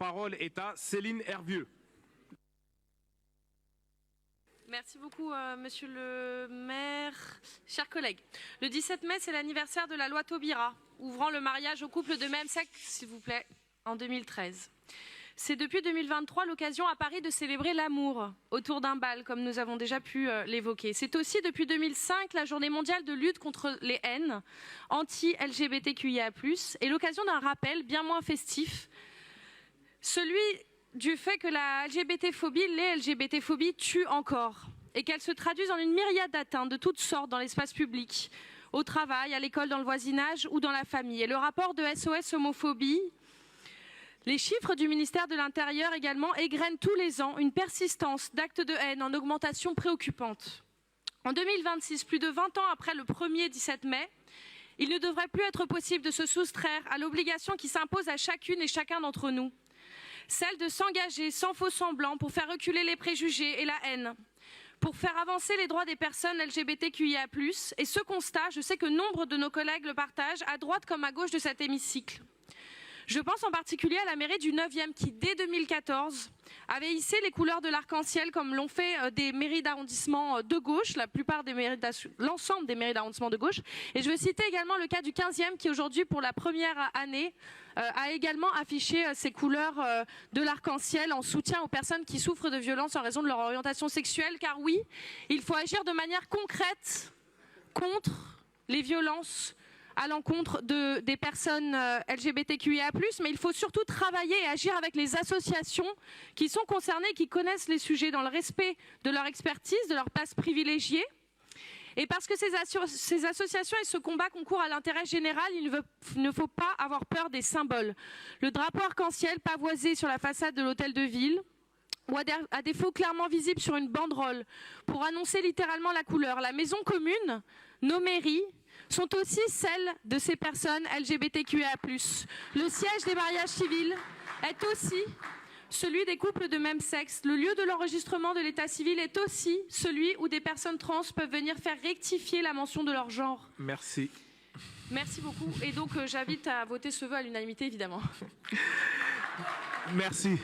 parole est à Céline Hervieux. Merci beaucoup, monsieur le maire. Chers collègues, le 17 mai, c'est l'anniversaire de la loi Taubira, ouvrant le mariage aux couples de même sexe, s'il vous plaît, en 2013. C'est depuis 2023 l'occasion à Paris de célébrer l'amour autour d'un bal, comme nous avons déjà pu l'évoquer. C'est aussi depuis 2005 la journée mondiale de lutte contre les haines anti-LGBTQIA+, et l'occasion d'un rappel bien moins festif, celui du fait que la LGBT-phobie, les LGBT-phobies tuent encore et qu'elles se traduisent en une myriade d'atteintes de toutes sortes dans l'espace public, au travail, à l'école, dans le voisinage ou dans la famille. Et le rapport de SOS Homophobie, les chiffres du ministère de l'Intérieur également égrènent tous les ans une persistance d'actes de haine en augmentation préoccupante. En 2026, plus de 20 ans après le premier 17 mai, il ne devrait plus être possible de se soustraire à l'obligation qui s'impose à chacune et chacun d'entre nous, celle de s'engager sans faux semblant pour faire reculer les préjugés et la haine, pour faire avancer les droits des personnes LGBTQIA+. Et ce constat, je sais que nombre de nos collègues le partagent, à droite comme à gauche de cet hémicycle. Je pense en particulier à la mairie du 9e qui, dès 2014, avait hissé les couleurs de l'arc-en-ciel comme l'ont fait des mairies d'arrondissement de gauche, l'ensemble des mairies d'arrondissement de gauche. Et je veux citer également le cas du 15e qui aujourd'hui, pour la première année, a également affiché ces couleurs de l'arc-en-ciel en soutien aux personnes qui souffrent de violences en raison de leur orientation sexuelle. Car oui, il faut agir de manière concrète contre les violences à l'encontre des personnes LGBTQIA+, mais il faut surtout travailler et agir avec les associations qui sont concernées et qui connaissent les sujets dans le respect de leur expertise, de leur place privilégiée. Et parce que ces associations et ce combat concourent à l'intérêt général, il ne faut pas avoir peur des symboles. Le drapeau arc-en-ciel pavoisé sur la façade de l'hôtel de ville, ou à défaut clairement visible sur une banderole, pour annoncer littéralement la couleur. La maison commune, nos mairies, sont aussi celles de ces personnes LGBTQIA+. Le siège des mariages civils est aussi celui des couples de même sexe. Le lieu de l'enregistrement de l'état civil est aussi celui où des personnes trans peuvent venir faire rectifier la mention de leur genre. Merci. Merci beaucoup. Et donc j'invite à voter ce vœu à l'unanimité, évidemment. Merci.